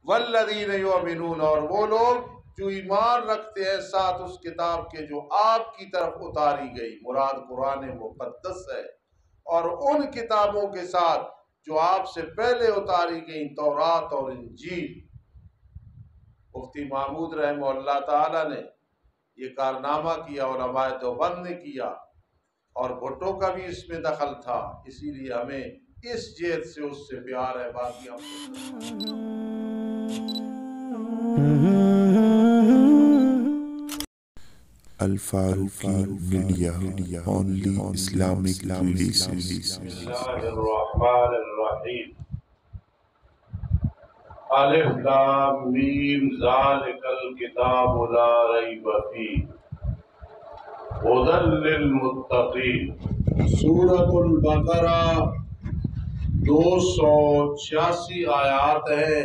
والذین یؤمنون، اور وہ لوگ جو ایمان رکھتے ہیں ساتھ اس کتاب کے جو آپ کی طرف اتاری گئی، مراد قرآن مقدس ہے، اور ان کتابوں کے ساتھ جو آپ سے پہلے اتاری گئیں، تورات اور انجیل۔ مفتی محمود رحمہ اللہ تعالی نے یہ کارنامہ کیا، علماء دیوبند نے کیا، اور بھٹو کا بھی اس میں دخل تھا، اسی لیے ہمیں اس جہت سے اس سے پیار ہے، باقی ہم Al-Faruqi media, only Islamic relations. بسم اللہ الرحمن الرحیم۔ الف لام میم ذالک الکتاب لا ریب فیہ ہدی للمتقین۔ سورۃ البقرہ 286 آیات ہیں،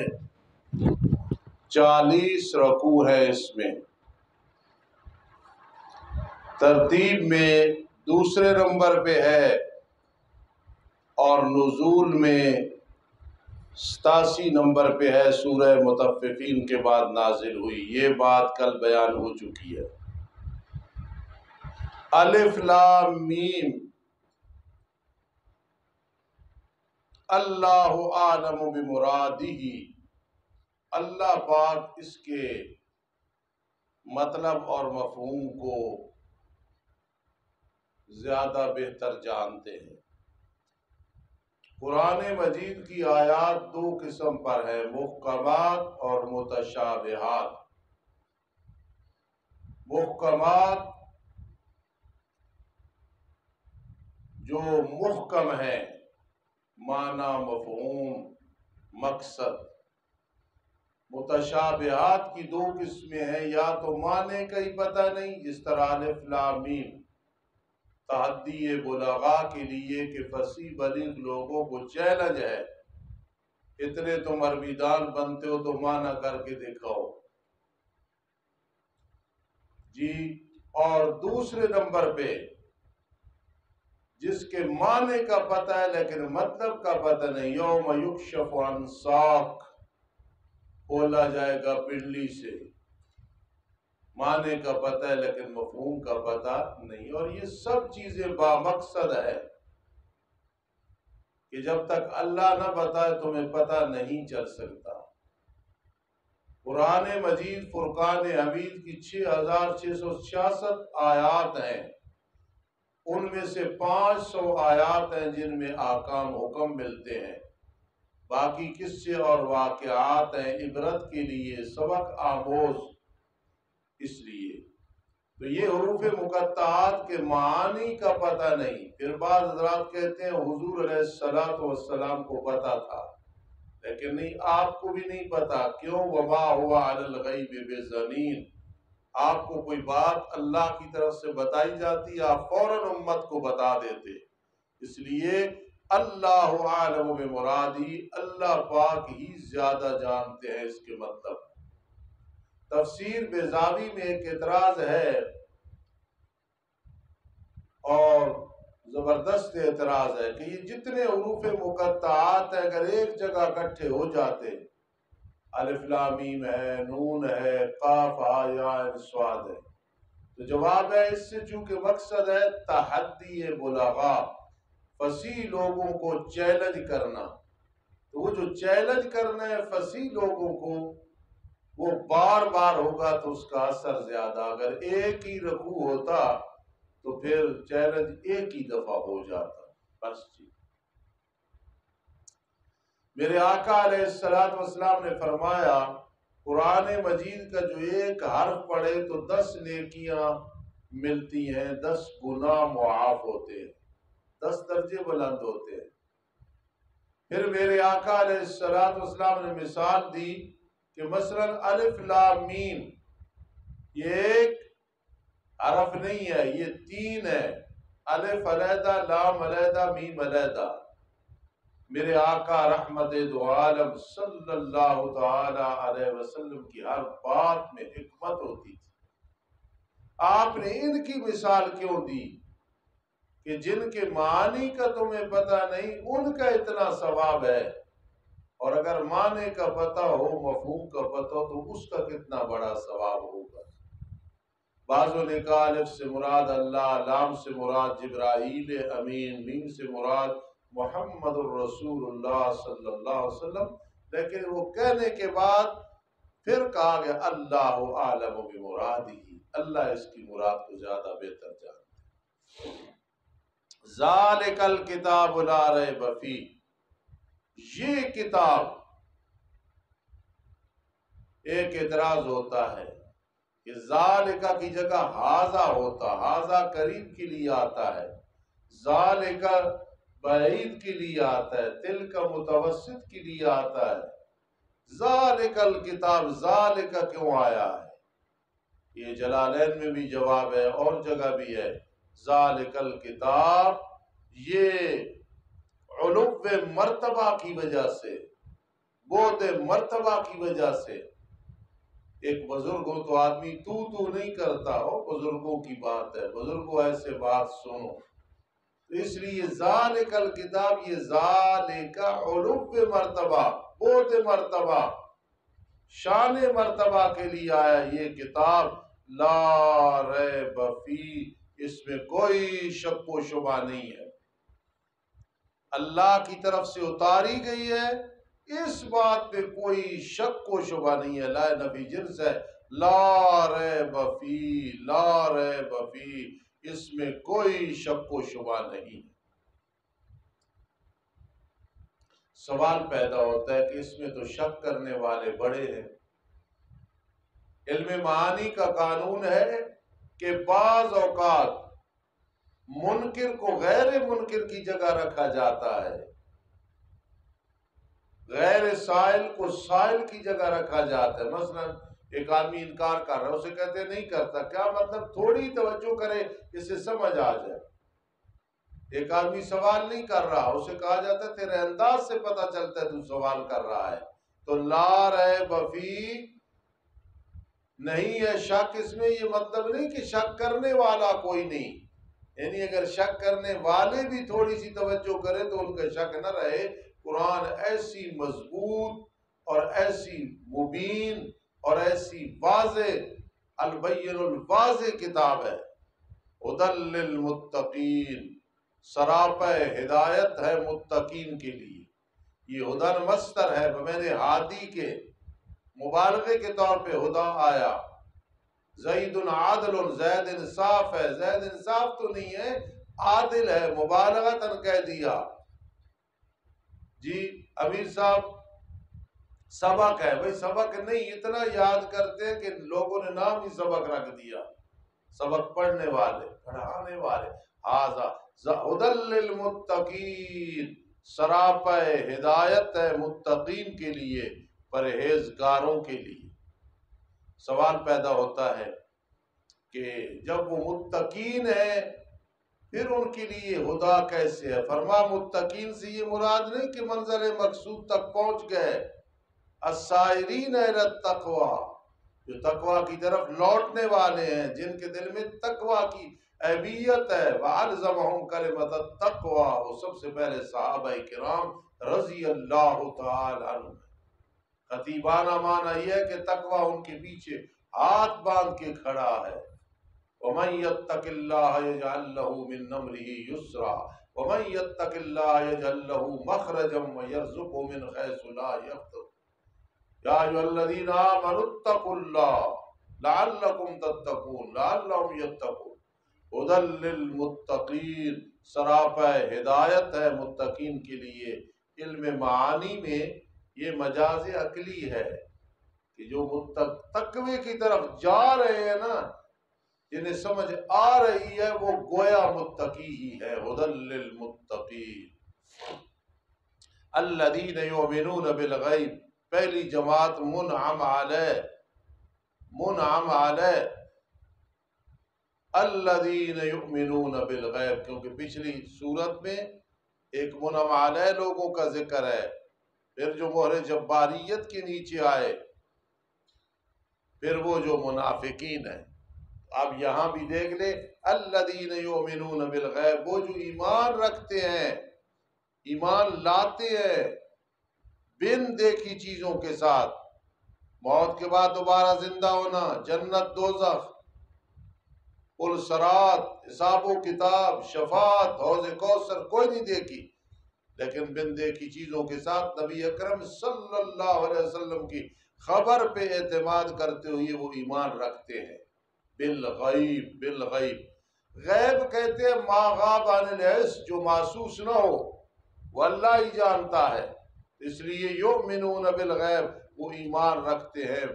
40 رکوع ہے اس میں۔ ترتیب میں دوسرے نمبر پہ ہے اور نزول میں 87 نمبر پہ ہے، سورہ مطففین کے بعد نازل ہوئی، یہ بات کل بیان ہو چکی ہے۔ الف لام میم، اللہ اعلم بمرادہ، اللہ پاک اس کے مطلب اور مفہوم کو زیادہ بہتر جانتے ہیں۔ قرآن مجید کی آیات دو قسم پر ہیں، محکمات اور متشابہات۔ محکمات جو محکم ہے، معنی، مفہوم، مقصد۔ متشابہات کی دو قسمیں ہیں، یا تو معنی کا ہی پتہ نہیں، جس طرح الف لام میم تحدی بلغاء کے لیے کہ فصیح بلیغ لوگوں کو چیلنج ہے، اتنے تم عربی دان بنتے ہو تو معنی کر کے دکھاؤ جی۔ اور دوسرے نمبر پہ جس کے معنی کا پتہ ہے لیکن مطلب کا پتہ نہیں، یوم یکشف عن ساق، کھولا جائے گا پنڈلی سے، معنی کا پتہ ہے لیکن مفہوم کا پتہ نہیں۔ اور یہ سب چیزیں بامقصد ہے کہ جب تک اللہ نہ بتائے تمہیں پتہ نہیں چل سکتا۔ قرآن مجید فرقان حمید کی 6666 آیات ہیں، ان میں سے 500 آیات ہیں جن میں احکام حکم ملتے ہیں، باقی قصے اور واقعات ہیں، عبرت کے لیے، سبق آموز۔ اس لیے تو یہ حروف مقطعات کے معانی کا پتہ نہیں۔ پھر بعض حضرات کہتے ہیں حضور علیہ السلام کو پتہ تھا، لیکن نہیں، آپ کو بھی نہیں پتا۔ کیوں؟ وما ہوا علی الغیب بضنین، آپ کو کوئی بات اللہ کی طرف سے بتائی جاتی، آپ فوراً امت کو بتا دیتے۔ اس لیے اللہ عالم بمرادی، اللہ پاک ہی زیادہ جانتے ہیں اس کے مطلب۔ تفسیر بیضاوی میں ایک اعتراض ہے، اور زبردست اعتراض ہے، کہ یہ جتنے حروف مقطعات ہیں اگر ایک جگہ اکٹھے ہو جاتے، الف لام میم ہے، نون ہے، قاف ہا یا عین صاد ہے، تو جواب ہے اس سے چونکہ مقصد ہے تحدی بلغاء، فصیح لوگوں کو چیلنج کرنا، تو وہ جو چیلنج کرنا ہے فصیح لوگوں کو، وہ بار بار ہوگا تو اس کا اثر زیادہ۔ اگر ایک ہی رکوع ہوتا تو پھر چیلنج ایک ہی دفعہ ہو جاتا، بس جی۔ میرے آقا علیہ السلام نے فرمایا قرآن مجید کا جو ایک حرف پڑھے تو 10 نیکیاں ملتی ہیں، 10 گناہ معاف ہوتے ہیں، 10 درجے بلند ہوتے ہیں۔ پھر میرے آقا علیہ السلام نے مثال دی کہ مثلا الف لام میم یہ ایک حرف نہیں ہے، یہ 3 ہے، الف علیحدہ، لام علیحدہ، میم علیحدہ۔ میرے آقا رحمت دو عالم صلی اللہ تعالی علیہ وسلم کی ہر بات میں حکمت ہوتی تھی۔ آپ نے ان کی مثال کیوں دی کہ جن کے معنی کا تمہیں پتہ نہیں، ان کا اتنا ثواب ہے، اور اگر معنی کا پتہ ہو، مفہوم کا پتہ ہو، تو اس کا کتنا بڑا ثواب ہوگا۔ بعضوں نے کہا الف سے مراد اللہ، لام سے مراد جبرائیل امین، میم سے مراد محمد الرسول اللہ صلی اللہ علیہ وسلم، لیکن وہ کہنے کے بعد پھر کہا گیا اللہ عالم بمرادہ، اللہ اس کی مراد کو زیادہ بہتر جانتے ہیں۔ ذالک الکتاب لا ریب فیہ، یہ کتاب، ایک اعتراض ہوتا ہے کہ ذالکہ کی جگہ ہاذا ہوتا، ہاذا قریب کے لیے آتا ہے، ذالکہ بعید کے لیے آتا ہے، تلک متوسط کے لیے آتا ہے، ذالک الکتاب ذالکہ کیوں آیا ہے؟ یہ جلالین میں بھی جواب ہے اور جگہ بھی ہے۔ ذالک الکتاب، یہ علو مرتبہ کی وجہ سے، بود مرتبہ کی وجہ سے، ایک بزرگ ہو تو آدمی تو نہیں کرتا ہو، بزرگوں کی بات ہے، بزرگوں ایسے بات سنو، تو اس لیے ذالک الکتاب، یہ ذالک علو مرتبہ، بود مرتبہ، شان مرتبہ کے لیے آیا یہ کتاب، لا ریب فیہ، اس میں کوئی شک و شبہ نہیں ہے، اللہ کی طرف سے اتاری گئی ہے، اس بات پہ کوئی شک و شبہ نہیں ہے، لا نبی جنس ہے، لا ریب فیہ، لا ریب فیہ، اس میں کوئی شک و شبہ نہیں ہے۔ سوال پیدا ہوتا ہے کہ اس میں تو شک کرنے والے بڑے ہیں۔ علم معانی کا قانون ہے کہ بعض اوقات منکر کو غیر منکر کی جگہ رکھا جاتا ہے، غیر سائل کو سائل کی جگہ رکھا جاتا ہے۔ مثلا ایک آدمی انکار کر رہا ہے، اسے کہتے ہیں نہیں کرتا، کیا مطلب؟ تھوڑی توجہ کرے، اسے سمجھ آ جائے۔ ایک آدمی سوال نہیں کر رہا، اسے کہا جاتا ہے تیرے انداز سے پتہ چلتا ہے تو سوال کر رہا ہے، تو لا ریب فیہ نہیں ہے شک اس میں۔ یہ مطلب نہیں کہ شک کرنے والا کوئی نہیں، یعنی اگر شک کرنے والے بھی تھوڑی سی توجہ کریں تو ان کا شک نہ رہے۔ قرآن ایسی مضبوط اور ایسی مبین اور ایسی واضح، البین الواضح کتاب ہے، ھدی للمتقین، سراپا ہدایت ہے متقین کے لیے۔ یہ ہدن مصدر ہے، بمعنی ہادی کے، مبالغے کے طور پہ ہدا آیا۔ زید عادل، زید انصاف ہے، زید انصاف تو نہیں ہے، عادل ہے، مبالغتاً کہہ دیا۔ جی امیر صاحب سبق ہے، بھئی سبق نہیں، اتنا یاد کرتے ہیں کہ لوگوں نے نام ہی سبق رکھ دیا، سبق پڑھنے والے، پڑھانے والے۔ ھذا ھدی للمتقین، سراپا ہدایت ہے متقین کے لیے، پرہیزگاروں کے لیے۔ سوال پیدا ہوتا ہے کہ جب وہ متقین ہیں پھر ان کے لیے ہدا کیسے ہے؟ فرما متقین سے یہ مراد نہیں کہ منزل مقصود تک پہنچ گئے، السائرین الی التقوی، جو تقوی کی طرف لوٹنے والے ہیں، جن کے دل میں تقوی کی اہمیت ہے۔ وَأَلْزَمَهُمْ كَلِمَةَ التَّقْوَى، وہ سب سے پہلے صحابہ کرام رضی اللہ تعالی عنہ۔ خطیبانہ معنی یہ ہے کہ تقوی ان کے پیچھے ہاتھ باندھ کے کھڑا ہے۔ وَمَن يَتَّقِ اللَّهَ يَجْعَل لَّهُ مِنْ أَمْرِهِ يُسْرًا وَمَن يَتَّقِ اللَّهَ يَجْعَل لَّهُ مَخْرَجًا وَيَرْزُقْهُ مِنْ حَيْثُ لَا يَحْتَسِبُ يَا أَيُّهَا الَّذِينَ آمَنُوا اتَّقُوا اللَّهَ لَعَلَّكُمْ تَتَّقُونَ لَعَلَّهُمْ يَتَّقُونَ۔ ھدی للمتقین، سراپا ہدایت ہے متقین کے لیے۔ علم معانی میں یہ مجاز عقلی ہے کہ جو تقوی کی طرف جا رہے ہیں نا، جنہیں سمجھ آ رہی ہے، وہ گویا متقی ہی ہے۔ ھدی للمتقین الذین یؤمنون بالغیب، پہلی جماعت منعم علیہ، منعم علیہ الذین یؤمنون بالغیب، کیونکہ پچھلی صورت میں ایک منعم علیہ لوگوں کا ذکر ہے، پھر جو مہر جباریت کے نیچے آئے، پھر وہ جو منافقین ہیں۔ اب یہاں بھی دیکھ لے، الذین یؤمنون بالغیب، وہ جو ایمان رکھتے ہیں، ایمان لاتے ہیں بن دیکھی چیزوں کے ساتھ، موت کے بعد دوبارہ زندہ ہونا، جنت دوزخ، پل صراط، حساب و کتاب، شفاعت، حوض کوثر کوئی نہیں دیکھی، لیکن بن دیکھی چیزوں کے ساتھ نبی اکرم صلی اللہ علیہ وسلم کی خبر پہ اعتماد کرتے ہوئے وہ ایمان رکھتے ہیں۔ بالغیب، بالغیب، غیب کہتے ہیں ما غاب عن الحس، جو محسوس نہ ہو، وہ اللہ ہی جانتا ہے، اس لیے یؤمنون بالغیب، وہ ایمان رکھتے ہیں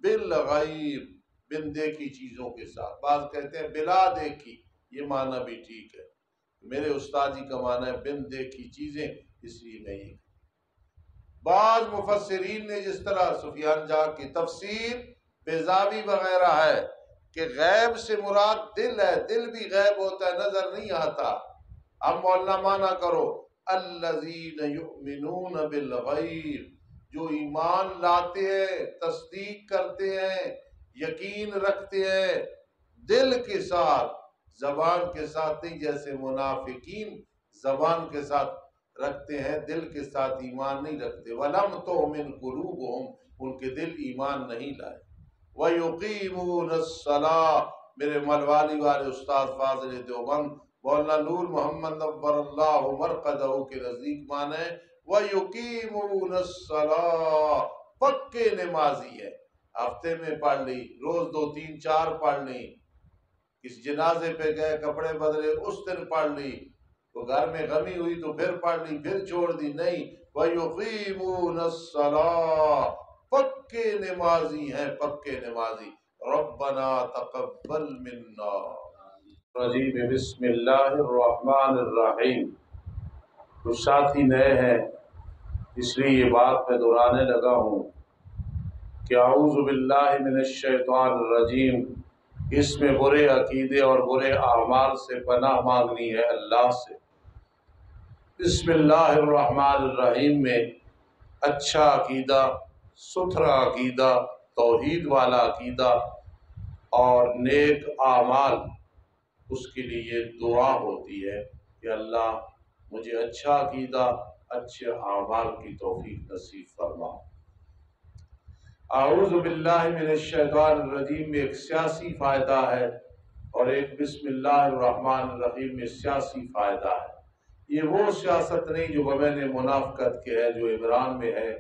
بالغیب، بن دیکھی چیزوں کے ساتھ۔ بعض کہتے ہیں بلا دیکھی، یہ معنی بھی ٹھیک ہے، میرے استاد جی کا معنی ہے بن دیکھی چیزیں، اس لیے میں یہ۔ بعض مفسرین نے جس طرح سفیان جاں کی تفسیر بیضاوی وغیرہ ہے کہ غیب سے مراد دل ہے، دل بھی غیب ہوتا ہے، نظر نہیں آتا۔ اب مولانا مانا کرو الذین یؤمنون بالغیب، جو ایمان لاتے ہیں، تصدیق کرتے ہیں، یقین رکھتے ہیں دل کے ساتھ، زبان کے ساتھ نہیں، جیسے منافقین زبان کے ساتھ رکھتے ہیں، دل کے ساتھ ایمان نہیں رکھتے۔ وَلَمْ تُؤْمِنْ قُلُوبُهُمْ، ان کے دل ایمان نہیں لائے۔ وَيُقِيمُونَ الصَّلَاةَ، میرے ملوالی والے استاد فاضل دیوبند مولانا نور محمد نور اللہ مرقدہ کے نزدیک معنی ہے وَيُقِيمُونَ الصَّلَاةَ، پکے نمازی ہے، ہفتے میں پڑھ لی، روز 2 3 4 پڑھ لی، کسی جنازے پہ گئے کپڑے بدلے اس دن پڑھ لی، تو گھر میں غمی ہوئی تو پھر پڑھ لی، پھر چھوڑ دی، نہیں، وَيُقِيمُونَ الصَّلَاةَ، پکے نمازی ہیں، پکے نمازی۔ ربنا تقبل منا رجیم، بسم اللہ الرحمن الرحیم۔ کچھ ساتھی نئے ہیں اس لیے یہ بات میں دہرانے لگا ہوں کہ اعوذ باللہ من الشیطان الرجیم، اس میں برے عقیدے اور برے اعمال سے پناہ مانگنی ہے اللہ سے۔ بسم اللہ الرحمن الرحیم میں اچھا عقیدہ، ستھرا عقیدہ، توحید والا عقیدہ اور نیک اعمال، اس کے لیے دعا ہوتی ہے کہ اللہ مجھے اچھا عقیدہ، اچھے اعمال کی توفیق نصیب فرما۔ اعوذ باللہ من الشیطان الرجیم میں ایک سیاسی فائدہ ہے اور ایک بسم اللہ الرحمن الرحیم میں سیاسی فائدہ ہے۔ یہ وہ سیاست نہیں جو بین منافقت کے ہے، جو عمران میں ہے،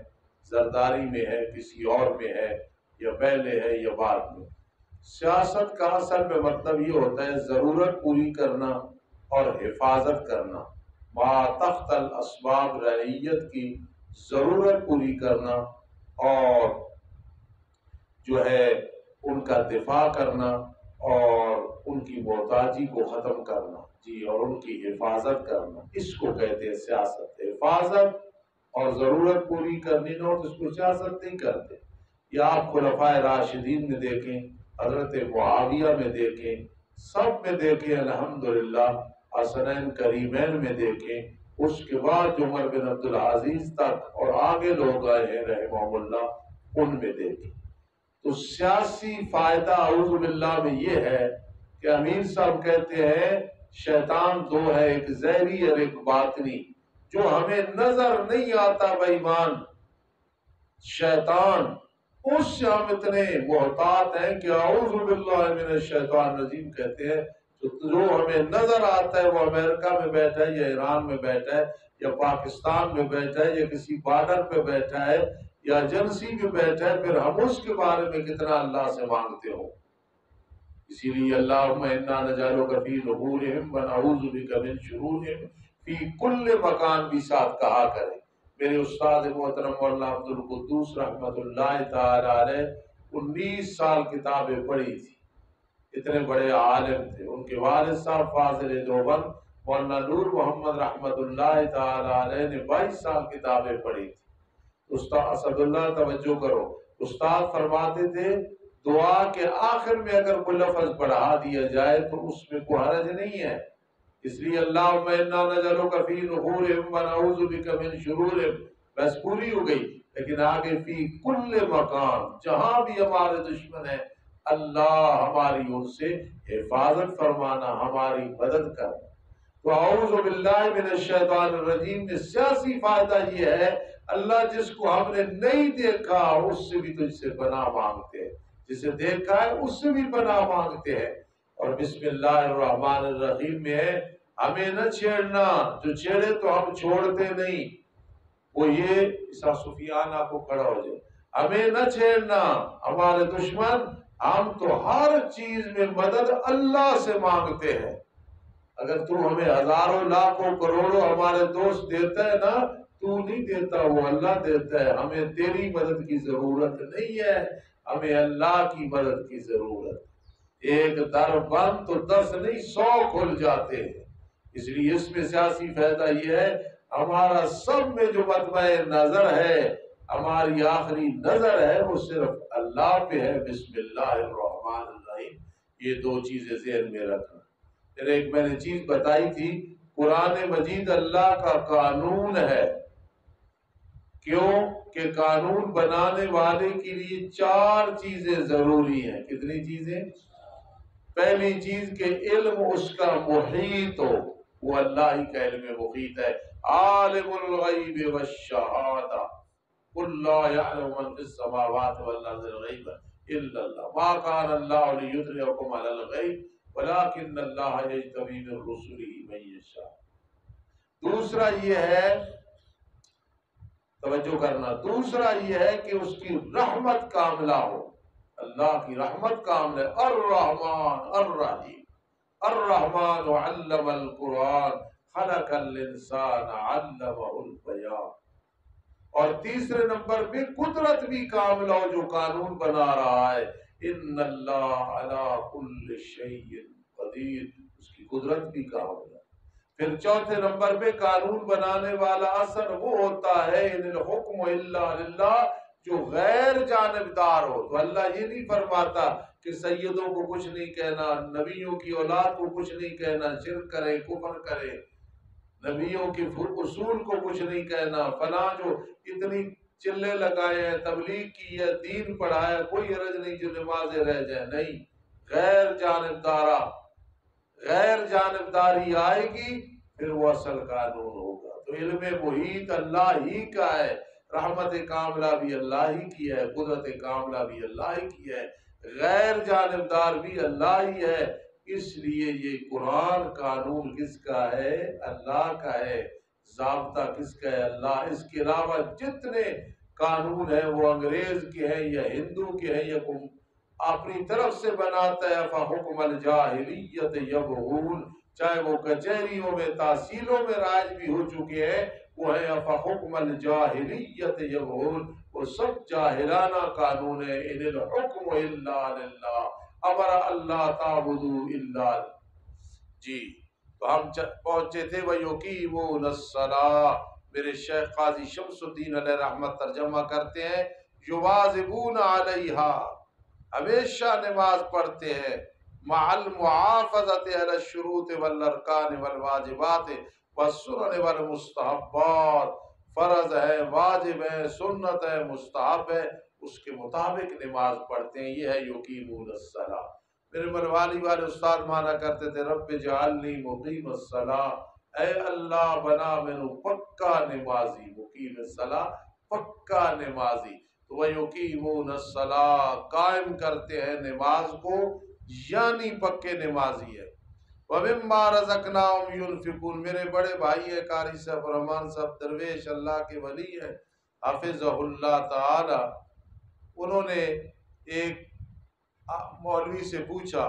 زرداری میں ہے، کسی اور میں ہے، یا پہلے ہے یا بعد میں۔ سیاست کا اصل میں مطلب یہ ہوتا ہے ضرورت پوری کرنا اور حفاظت کرنا، ما تحت الاسباب، رعیت کی ضرورت پوری کرنا اور جو ہے ان کا دفاع کرنا اور ان کی محتاجی کو ختم کرنا، جی، اور ان کی حفاظت کرنا، اس کو کہتے ہیں سیاست۔ حفاظت اور ضرورت پوری کرنی نہ ہو تو اس کو سیاست نہیں کرتے۔ یا آپ خلفائے راشدین میں دیکھیں، حضرت معاویہ میں دیکھیں، سب میں دیکھیں، الحمدللہ حسنین کریمین میں دیکھیں، اس کے بعد جو عمر بن عبدالعزیز تک اور آگے لوگ آئے ہیں رحمہ اللہ، ان میں دیکھیں۔ تو سیاسی فائدہ اعوذ باللہ میں یہ ہے کہ امیر صاحب کہتے ہیں شیطان 2 ہے، ایک ظاہری اور ایک باطنی، جو ہمیں نظر نہیں آتا بے ایمان شیطان، اس سے ہم اتنے محتاط ہیں کہ اعوذ باللہ من الشیطان الرجیم کہتے ہیں۔ جو ہمیں نظر آتا ہے وہ امریکہ میں بیٹھا ہے یا ایران میں بیٹھا ہے یا پاکستان میں بیٹھا ہے یا کسی بارڈر پہ بیٹھا ہے یا ایجنسی میں بیٹھا ہے، پھر ہم اس کے بارے میں کتنا اللہ سے مانگتے ہو۔ اسی لیے اللہم انا نجعلک فی نحورہم ونعوذ بک من شرورہم فی کل مکان بھی ساتھ کہا کریں۔ میرے استاد محترم مولانا عبد القدوس رحمۃ اللہ تعالی علیہ 19 سال کتابیں پڑھی تھی، اتنے بڑے عالم تھے۔ ان کے والد صاحب فاضل دیوبند مولانا نور محمد رحمۃ اللہ تعالی علیہ نے 22 سال کتابیں پڑھی تھی۔ استاد اسد اللہ توجہ کرو، استاد فرماتے تھے دعا کے آخر میں اگر کوئی لفظ بڑھا دیا جائے تو اس میں کوئی حرج نہیں ہے، اس لیے اللہم انا نجعلک فی نحورہم ونعوذ بک من شرورہم بس پوری ہو گئی، لیکن آگے فی کل مکان، جہاں بھی ہمارے دشمن ہیں اللہ ہماری ان سے حفاظت فرمانا، ہماری مدد کرنا۔ تو اعوذ باللہ من الشیطان الرجیم میں سیاسی فائدہ یہ ہے اللہ جس کو ہم نے نہیں دیکھا اس سے بھی تجھ سے پناہ مانگتے ہیں، جسے دیکھا ہے اس سے بھی پناہ مانگتے ہیں۔ اور بسم اللہ الرحمن الرحیم میں ہے ہمیں نہ چھیڑنا، جو چھیڑے تو ہم چھوڑتے نہیں، وہ یہ عیسیٰ سفیان آپ کو کھڑا ہو جائے، ہمیں نہ چھیڑنا ہمارے دشمن، ہم تو ہر چیز میں مدد اللہ سے مانگتے ہیں۔ اگر تو ہمیں ہزاروں لاکھوں کروڑوں ہمارے دوست دیتا ہے نا، تو نہیں دیتا، وہ اللہ دیتا ہے۔ ہمیں تیری مدد کی ضرورت نہیں ہے، ہمیں اللہ کی مدد کی ضرورت۔ ایک در بند تو 10 نہیں 100 کھل جاتے ہیں۔ اس لیے اس میں سیاسی فائدہ یہ ہے، ہمارا سب میں جو مطمع نظر ہے، ہماری آخری نظر ہے، وہ صرف اللہ پہ ہے۔ بسم اللہ الرحمن الرحیم، یہ دو چیزیں ذہن میں رکھنا۔ پھر ایک میں نے چیز بتائی تھی، قرآن مجید اللہ کا قانون ہے۔ کیوں کہ قانون بنانے والے کے لیے 4 چیزیں ضروری ہیں۔ کتنی چیزیں؟ پہلی چیز کہ علم اس کا محیط ہو، وہ اللہ ہی کا علم محیط ہے۔ عالم الغیب والشہادہ قل لا یعلم من فی السماوات والارض الغیب الا اللہ ما کان اللہ لیطلعکم علی الغیب ولکن اللہ یجتبی من رسلہ من یشاء۔ دوسرا یہ ہے، توجہ کرنا، دوسرا یہ ہے کہ اس کی رحمت کاملہ ہو، اللہ کی رحمت کامل ہے۔ الرحمن الرحیم، الرحمن علم القرآن خلق الانسان علمہ البیان۔ اور تیسرے نمبر پہ قدرت بھی کامل ہو، جو قانون بنا رہا ہے، ان اللہ علی کل شیء قدیر، اس کی قدرت بھی کامل ہے۔ پھر چوتھے نمبر پہ قانون بنانے والا اثر وہ ہوتا ہے ان الحکم الا للہ، جو غیر جانبدار ہو۔ تو اللہ یہ نہیں فرماتا کہ سیدوں کو کچھ نہیں کہنا، نبیوں کی اولاد کو کچھ نہیں کہنا، شرک کرے، کفر کرے، نبیوں کے اصول کو کچھ نہیں کہنا، فلاں جو اتنی چلے لگائے ہیں، تبلیغ کی ہے، دین پڑھایا، کوئی عرض نہیں جو نمازیں رہ جائیں، نہیں، غیر جانبدارا، غیر جانبداری آئے گی، پھر وہ اصل قانون ہوگا۔ تو علم محیط اللہ ہی کا ہے، رحمت کاملہ بھی اللہ ہی کی ہے، قدرت کاملہ بھی اللہ ہی کی ہے، غیر جانبدار بھی اللہ ہی ہے۔ اس لیے یہ قرآن قانون کس کا ہے؟ اللہ کا ہے۔ ضابطہ کس کا ہے؟ اللہ۔ اس کے علاوہ جتنے قانون ہیں وہ انگریز کے ہیں یا ہندو کے ہیں یا اپنی طرف سے بناتا ہے، فحکم الجاہلیت یبغون، چاہے وہ کچہریوں میں تحصیلوں میں رائج بھی ہو چکے ہیں، وہ ہے فحکم الجاہلیت یبغون، وہ سب جاہلانہ قانون ہے۔ ان الحکم الا للہ، امر اللہ تعبدوا الا۔ جی تو ہم پہنچے تھے وَيُقِيمُونَ الصَّلَاةَ، میرے شیخ قاضی شمس الدین علیہ رحمت ترجمہ کرتے ہیں، یواظبون علیہا، ہمیشہ نماز پڑھتے ہیں، مع المحافظۃ علی الشروط والارکان والواجبات والسنن والمستحبات، فرض ہے، واجب ہے، سنت ہے، مستحب ہے، اس کے مطابق نماز پڑھتے ہیں۔ یہ ہے یقیمون الصلاۃ۔ میرے ملوالی والے استاد مانا کرتے تھے، رب جعلنی مقیم الصلاۃ، اے اللہ بنا مینو پکا نمازی، مقیم الصلاۃ پکا نمازی۔ تو وہ یقیمون الصلاۃ، قائم کرتے ہیں نماز کو، یعنی پکے نمازی ہے۔ وَمِمَّا رَزَقْنَاهُمْ يُنْفِقُونَ، میرے بڑے بھائی ہیں قاری صاحب رحمان صاحب درویش، اللہ کے ولی ہیں، حافظہ اللہ تعالی، انہوں نے ایک مولوی سے پوچھا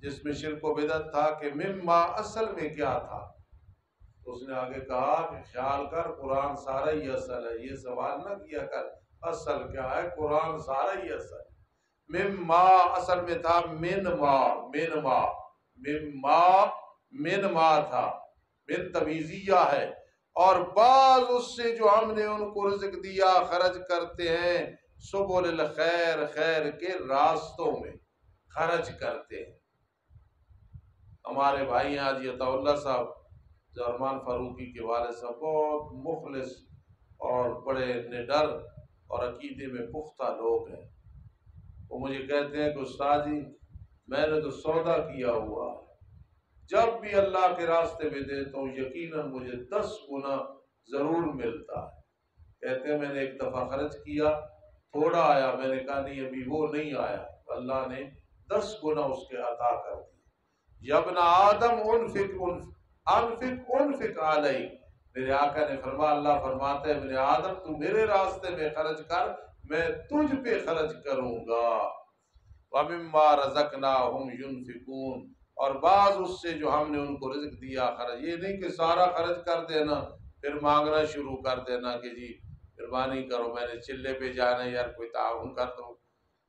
جس میں شرک و بدعت تھا کہ مما اصل میں کیا تھا، تو اس نے آگے کہا کہ خیال کر قرآن سارا ہی اصل ہے، یہ سوال نہ کیا کر اصل کیا ہے، قرآن سارا ہی اصل ہے۔ مما اصل میں تھا من ما، من ما، مما من ما تھا، من تمیزیہ ہے، اور بعض اس سے جو ہم نے ان کو رزق دیا خرچ کرتے ہیں، سبل الخیر، خیر کے راستوں میں خرچ کرتے ہیں۔ ہمارے بھائی ہیں حاجی عطا اللہ صاحب، زرمان فاروقی کے والد صاحب، بہت مخلص اور بڑے نڈر اور عقیدے میں پختہ لوگ ہیں۔ وہ مجھے کہتے ہیں کہ استاد جی میں نے تو سودا کیا ہوا ہے، جب بھی اللہ کے راستے میں دیتا ہوں یقیناً مجھے 10 گنا ضرور ملتا ہے۔ کہتے ہیں میں نے ایک دفعہ خرچ کیا، تھوڑا آیا، میں نے کہا نہیں ابھی وہ نہیں آیا، اللہ نے 10 گنا اس کے عطا کر دی۔ یا ابن آدم انفق علیہ، میرے آقا نے فرمایا، اللہ فرماتے ہیں ابن آدم تو میرے راستے میں خرچ کر، میں تجھ پہ خرچ کروں گا۔ وَمِمَّا رَزَقْنَاهُمْ يُنْفِقُونَ، اور بعض اس سے جو ہم نے ان کو رزق دیا خرچ، یہ نہیں کہ سارا خرچ کر دینا پھر مانگنا شروع کر دینا کہ جی مہربانی کرو میں نے چلے پہ جانا ہے یار کوئی تعاون کر دو،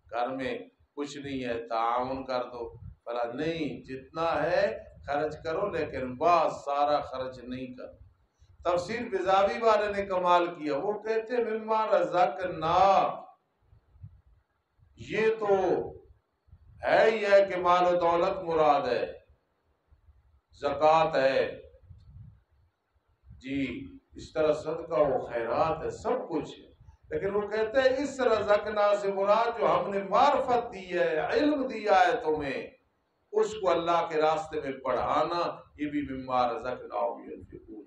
گھر میں کچھ نہیں ہے تعاون کر دو، بلا نہیں، جتنا ہے خرچ کرو لیکن بعض سارا خرچ نہیں کرو۔ تفسیر بزاوی والے نے کمال کیا، وہ کہتے مما رزقنا، یہ تو ہے ہی ہے کہ مال و دولت مراد ہے، زکوٰۃ ہے جی، اس طرح صدقہ و خیرات ہے، سب کچھ ہے، لیکن وہ کہتے ہیں اس رزقنا سے مراد جو ہم نے معرفت دی ہے، علم دیا ہے تمہیں، اس کو اللہ کے راستے میں پڑھانا، یہ بھی مما رزقناہم ينفقون،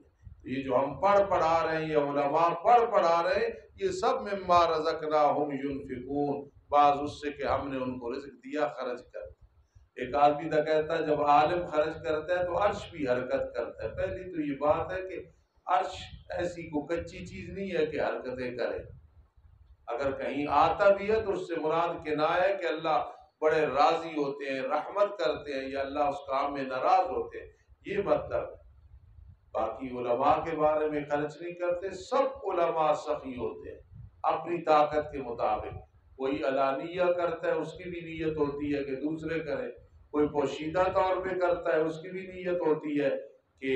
یہ جو ہم پڑھا رہے ہیں، یہ علماء پڑھا رہے ہیں، یہ سب مما رزقناہم ينفقون، بعض اس سے کہ ہم نے ان کو رزق دیا خرچ کر۔ ایک آدمی تو کہتا ہے جب عالم خرچ کرتا ہے تو عرش بھی حرکت کرتا ہے۔ پہلی تو یہ بات ہے کہ عرش ایسی کو کچی چیز نہیں ہے کہ حرکتیں کرے، اگر کہیں آتا بھی ہے تو اس سے مراد کنایہ ہے کہ اللہ بڑے راضی ہوتے ہیں، رحمت کرتے ہیں، یا اللہ اس کام میں ناراض ہوتے ہیں، یہ مطلب ہے۔ باقی علماء کے بارے میں خرچ نہیں کرتے، سب علماء سخی ہوتے ہیں اپنی طاقت کے مطابق، کوئی علانیہ کرتا ہے اس کی بھی نیت ہوتی ہے کہ دوسرے کریں، کوئی پوشیدہ طور پہ کرتا ہے اس کی بھی نیت ہوتی ہے کہ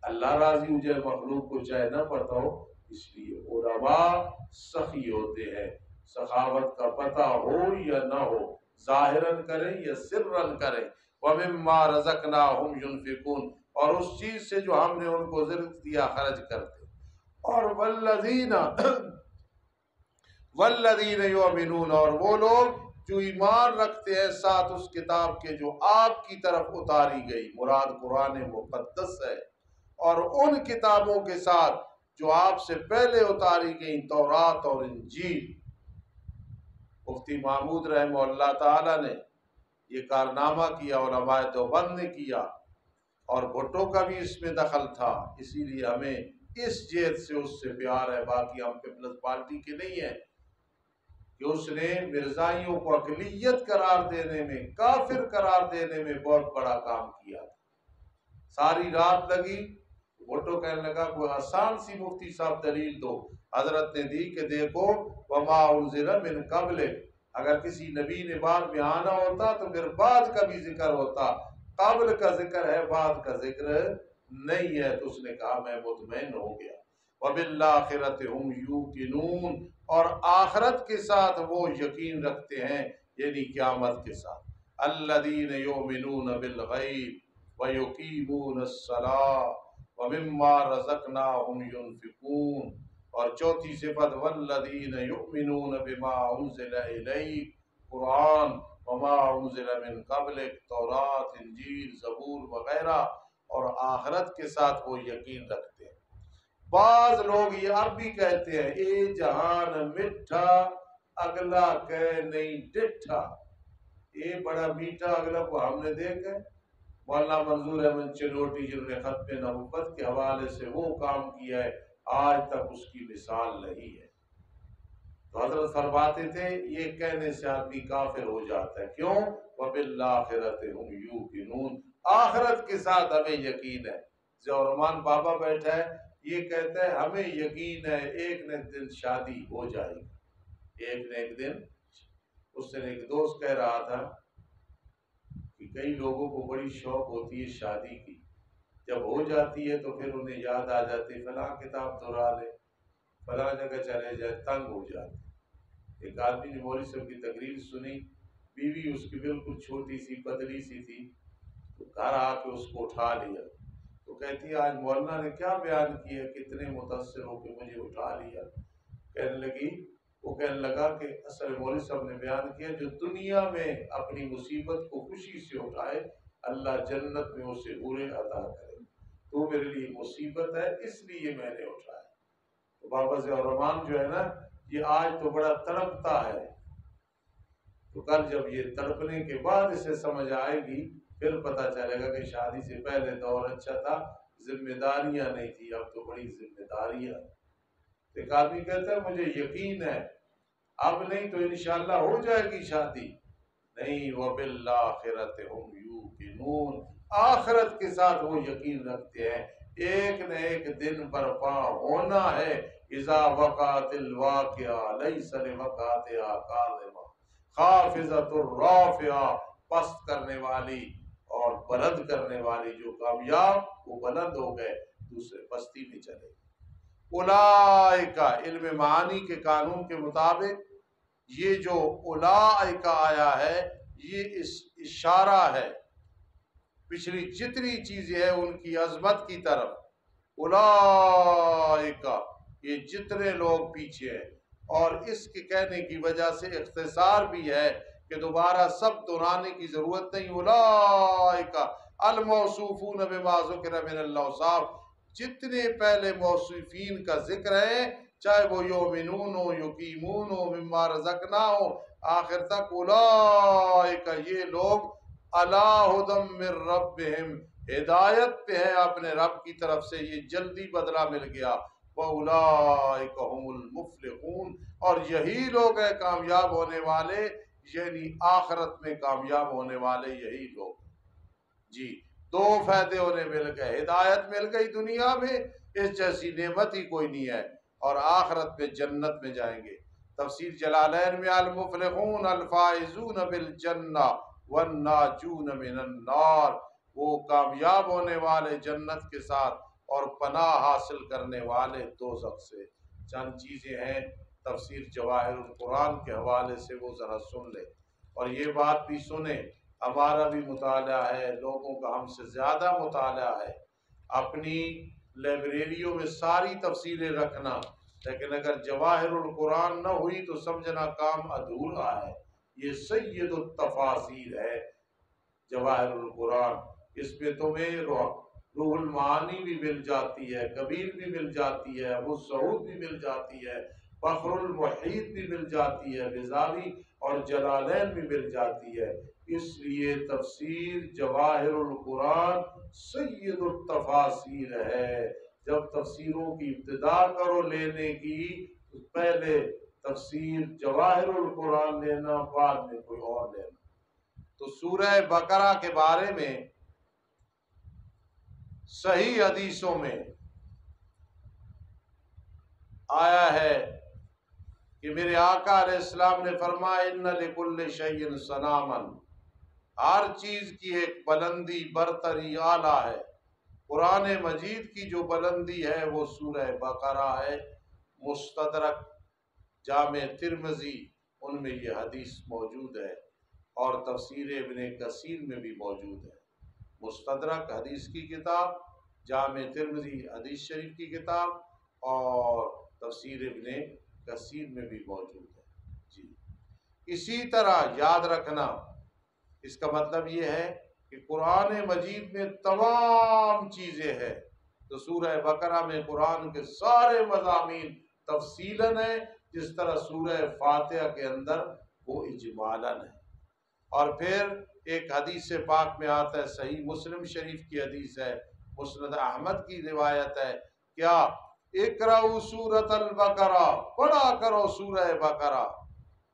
اللہ راضی ہو جائے، مخلوق کو چاہے نہ پتہ ہو، اس لیے علماء سخی ہوتے ہیں، سخاوت کا پتہ ہو یا نہ ہو، ظاہراً کریں یا سرراً کریں۔ وَمِمَّا رَزَقْنَاهُمْ يُنْفِقُونَ، اور اس چیز سے جو ہم نے ان کو رزق دیا خرچ کرتے۔ اور والذین یؤمنون، اور وہ لوگ جو ایمان رکھتے ہیں ساتھ اس کتاب کے جو آپ کی طرف اتاری گئی، مراد قرآن مقدس ہے، اور ان کتابوں کے ساتھ جو آپ سے پہلے اتاری گئی، تورات اور انجیل۔ مفتی محمود رحمہ اللہ تعالی نے یہ کارنامہ کیا، علماء دیوبند نے کیا، اور بھٹو کا بھی اس میں دخل تھا، اسی لیے ہمیں اس جہت سے اس سے پیار ہے، باقی ہم پیپلز پارٹی کے نہیں ہیں کہ اس نے مرزائیوں کو اقلیت قرار دینے میں، کافر قرار دینے میں بہت بڑا کام کیا، ساری رات لگی۔ بھٹو کہنے لگا کوئی آسان سی مفتی صاحب دلیل دو، حضرت نے دی کہ دیکھو وما انزل من قبل، اگر کسی نبی نے بعد میں آنا ہوتا تو پھر بعد کا بھی ذکر ہوتا، قبل کا ذکر ہے بعد کا ذکر نہیں ہے، تو اس نے کہا میں مطمئن ہو گیا۔ وبالآخرۃ ہم یوقنون، اور آخرت کے ساتھ وہ یقین رکھتے ہیں، یعنی قیامت کے ساتھ۔ الذین یؤمنون بالغیب ویقیمون الصلاۃ ومما رزقناہم ینفقون، اور چوتھی صفت والذین یؤمنون بما انزل الیک، قرآن، وما انزل من قبلک، تورات، انجیل، زبور وغیرہ، اور آخرت کے ساتھ وہ یقین رکھتے ہیں۔ بعض لوگ یہ اب بھی کہتے ہیں اے جہان مٹھا اگلا کہ نہیں ڈٹھا، اے بڑا میٹھا اگلا کو ہم نے دیکھا ہے۔ مولانا منظور احمد چنوٹی جنہوں نے ختم نبوت کے حوالے سے وہ کام کیا ہے، آج تک اس کی مثال نہیں ہے۔ تو حضرت فرماتے تھے یہ کہنے سے آدمی کافر ہو جاتا ہے، کیوں؟ وَبِالْآخِرَةِ هُمْ يُوقِنُونَ، آخرت کے ساتھ ہمیں یقین ہے۔ ضیاء الرحمان بابا بیٹھا ہے، یہ کہتا ہے ہمیں یقین ہے ایک نہ ایک دن شادی ہو جائے گی، ایک نہ ایک دن۔ اس دن ایک دوست کہہ رہا تھا کہ کئی لوگوں کو بڑی شوق ہوتی ہے شادی کی، جب ہو جاتی ہے تو پھر انہیں یاد آ جاتی فلاں کتاب دہرا لے، فلاں جگہ چلے جائے، تنگ ہو جاتے۔ ایک آدمی نے مولوی صاحب کی تقریر سنی، بیوی اس کی بالکل چھوٹی سی پتلی سی تھی، تو گھر آ کے اس کو اٹھا لیا، تو کہتی ہے آج مولانا نے کیا بیان کیا، کتنے متاثر ہو کے مجھے اٹھا لیا۔ کہنے لگی، وہ کہنے لگا کہ اصل مولوی صاحب نے بیان کیا جو دنیا میں اپنی مصیبت کو خوشی سے اٹھائے اللہ جنت میں اسے حوریں عطا کرے، تو میرے لیے مصیبت ہے اس لیے میں نے اٹھایا۔ تو بابا ضیاء الرحمن جو ہے نا یہ آج تو بڑا تڑپتا ہے، تو کل جب یہ تڑپنے کے بعد اسے سمجھ آئے گی پھر پتہ چلے گا کہ شادی سے پہلے دور اچھا تھا، ذمہ داریاں نہیں تھی، اب تو بڑی ذمہ داریاں۔ ایک آدمی کہتا ہے مجھے یقین ہے اب نہیں تو انشاءاللہ ہو جائے گی شادی، نہیں، وَبِالْآخِرَةِ هُمْ يُوقِنُونَ، آخرت کے ساتھ وہ یقین رکھتے ہیں ایک نہ ایک دن برپا ہونا ہے۔ اذا وقعت الواقعہ لیس لوقعتها کاذبہ، خافضۃ الرافعہ، پست کرنے والی اور بلند کرنے والی، جو کامیاب وہ بلند ہو گئے، دوسرے پستی میں چلے۔ اولئک، علم معانی کے قانون کے مطابق یہ جو اولئک آیا ہے یہ اشارہ ہے پچھلی جتنی چیزیں ہیں ان کی عظمت کی طرف۔ اولئک، یہ جتنے لوگ پیچھے ہیں، اور اس کے کہنے کی وجہ سے اختصار بھی ہے کہ دوبارہ سب دہرانے کی ضرورت نہیں۔ اولئک الموصوفون بما ذکر من الاوصاف، جتنے پہلے موصوفین کا ذکر ہے، چاہے وہ یؤمنون ہو، یقیمون ہو، مما رزقناہم، آخر تک اولئک، یہ لوگ علی ھدی من ربہم، ہدایت پہ ہیں اپنے رب کی طرف سے، یہ جلدی بدلہ مل گیا۔ وَأُولَئِكَ هُمُ الْمُفْلِحُونَ، اور یہی لوگ ہیں کامیاب ہونے والے، یعنی آخرت میں کامیاب ہونے والے یہی لوگ۔ جی، دو فائدے انہیں مل گئے، ہدایت مل گئی دنیا میں، اس جیسی نعمت ہی کوئی نہیں ہے، اور آخرت میں جنت میں جائیں گے۔ تفسیر جلالین میں المفلحون الفائزون بالجنہ والناجون من النار، وہ کامیاب ہونے والے جنت کے ساتھ اور پناہ حاصل کرنے والے دوزخ سے۔ چند چیزیں ہیں تفسیر جواہر القرآن کے حوالے سے، وہ ذرا سن لیں، اور یہ بات بھی سنیں، ہمارا بھی مطالعہ ہے، لوگوں کا ہم سے زیادہ مطالعہ ہے، اپنی لائبریریوں میں ساری تفسیریں رکھنا، لیکن اگر جواہر القرآن نہ ہوئی تو سمجھنا کام ادھورا ہے۔ یہ سید التفاسیر ہے جواہر القرآن، اس میں تمہیں روح المعانی بھی مل جاتی ہے، کبیر بھی مل جاتی ہے، ابو سعود بھی مل جاتی ہے، فخر المحیط بھی مل جاتی ہے، بیضاوی اور جلالین بھی مل جاتی ہے۔ اس لیے تفسیر جواہر القرآن سید التفاسیر ہے۔ جب تفسیروں کی ابتدا کرو لینے کی تو پہلے تفسیر جواہر القرآن لینا، بعد میں کوئی اور لینا۔ تو سورہ بقرہ کے بارے میں صحیح حدیثوں میں آیا ہے کہ میرے آقا علیہ السلام نے فرمایا ان لکل شیء صناما، ہر چیز کی ایک بلندی، برتری، اعلیٰ ہے۔ قرآن مجید کی جو بلندی ہے وہ سورہ بقرہ ہے۔ مستدرک جامع ترمذی، ان میں یہ حدیث موجود ہے، اور تفسیر ابن کثیر میں بھی موجود ہے۔ مستدرک حدیث کی کتاب، جامع ترمذی حدیث شریف کی کتاب، اور تفسیر ابن کثیر میں بھی موجود ہے۔ جی، اسی طرح یاد رکھنا، اس کا مطلب یہ ہے کہ قرآن مجید میں تمام چیزیں ہیں، تو سورہ بقرہ میں قرآن کے سارے مضامین تفصیلاً ہیں، جس طرح سورہ فاتحہ کے اندر وہ اجمالاً ہے۔ اور پھر ایک حدیث پاک میں آتا ہے، صحیح مسلم شریف کی حدیث ہے، مسند احمد کی روایت ہے، کیا اقرأوا سورۃ البقرہ، پڑھا کرو سورہ بقرہ،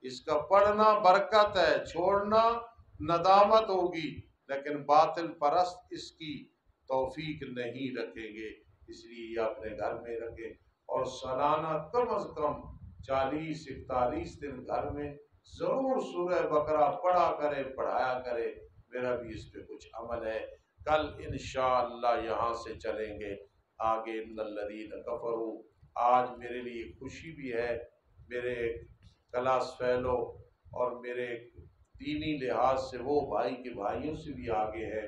اس کا پڑھنا برکت ہے، چھوڑنا ندامت ہوگی، لیکن باطل پرست اس کی توفیق نہیں رکھیں گے، اس لیے یہ اپنے گھر میں رکھیں، اور سالانہ کم از کم 40-41 دن گھر میں ضرور سورہ بقرہ پڑھا کرے، پڑھایا کرے۔ میرا بھی اس پہ کچھ عمل ہے۔ کل انشاءاللہ یہاں سے چلیں گے آگے۔ ان الذین کفروا، آج میرے لیے خوشی بھی ہے، میرے کلاس فیلو اور میرے دینی لحاظ سے وہ بھائی کے بھائیوں سے بھی آگے ہے،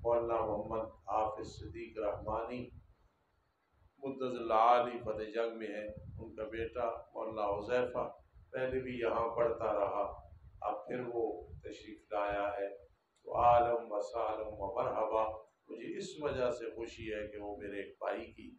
مولانا محمد حافظ صدیق رحمانی مدظ اللہ علی فتح جنگ میں ہے، ان کا بیٹا مولانا حذیفہ پہلے بھی یہاں پڑھتا رہا، اب پھر وہ تشریف لایا ہے، تو عالم و سالم و مرحبا۔ مجھے اس وجہ سے خوشی ہے کہ وہ میرے ایک بھائی کی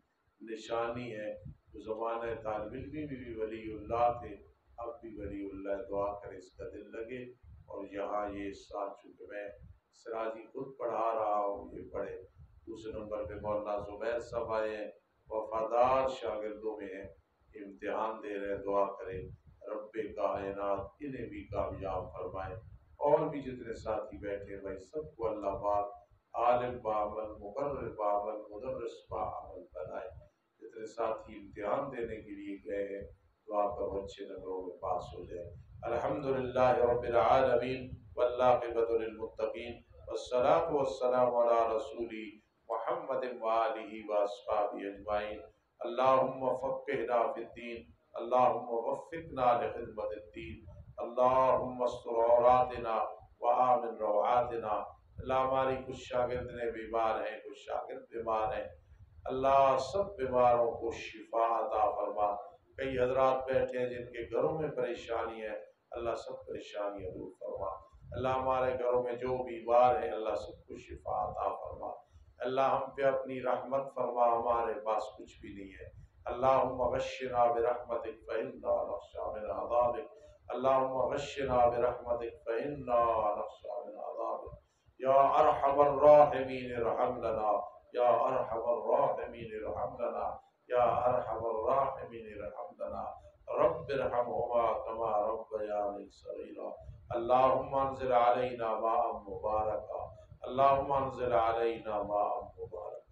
نشانی ہے، تو زمانہ طالب علمی میں بھی ولی اللہ تھے، اب بھی ولی اللہ، دعا کرے اس کا دل لگے۔ اور یہاں یہ اس سال چونکہ میں سراجی خود پڑھا رہا ہوں، یہ پڑھے۔ دوسرے نمبر پہ مولانا زبیر صاحب آئے ہیں، وفادار شاگردوں میں ہیں، امتحان دے رہے ہیں، دعا کرے رب کائنات انہیں بھی کامیاب فرمائے۔ اور بھی جتنے ساتھی بیٹھے بھائی سب کو اللہ پاک عالم بعمل، مقرر بعمل، مدرس بعمل بنائے۔ جتنے ساتھی امتحان دینے کے لیے گئے ہیں دعا کرو اچھے نمبروں میں پاس ہو جائے۔ الحمدللہ رب العالمین والعاقبۃ للمتقین والصلاة والسلام علی رسول محمد وآلہ واصحابہ اجمعین۔ اللہم فقہنا فی الدین، اللہم وفقنا لخدمت الدین، اللہم استر عوراتنا وآمن روعاتنا۔ اللہ ہماری کچھ شاگرد نے بیمار ہیں، کچھ شاگرد بیمار ہیں، اللہ سب بیماروں کو شفا عطا فرما۔ کئی حضرات بیٹھے ہیں جن کے گھروں میں پریشانی ہے، اللہ سب پریشانیاں دور فرما۔ اللہ ہمارے گھروں میں جو بیمار ہیں اللہ سب کو شفا عطا فرما۔ اللہ ہم پہ اپنی رحمت فرما، ہمارے پاس کچھ بھی نہیں ہے۔ اللہم غشنا برحمتک فإنا نخشى من عذابک، اللہم غشنا برحمتک فإنا نخشى من عذابک، یا ارحم الراحمین ارحم لنا، یا ارحم الراحمین ارحم لنا، یا ارحم الراحمین ارحم لنا، رب ارحمہما کما ربیانی صغیرا۔ اللہم انزل علینا ماء مبارکا، اللہم انزل علینا ماء مبارکا،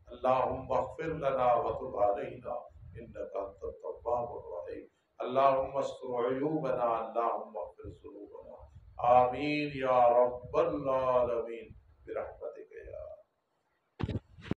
اللہم اغفر لنا وتب علینا انک انت التواب الرحیم، اللہم استر عیوبنا، اللہم اغفر ذنوبنا، آمین یا رب العالمین برحمتک۔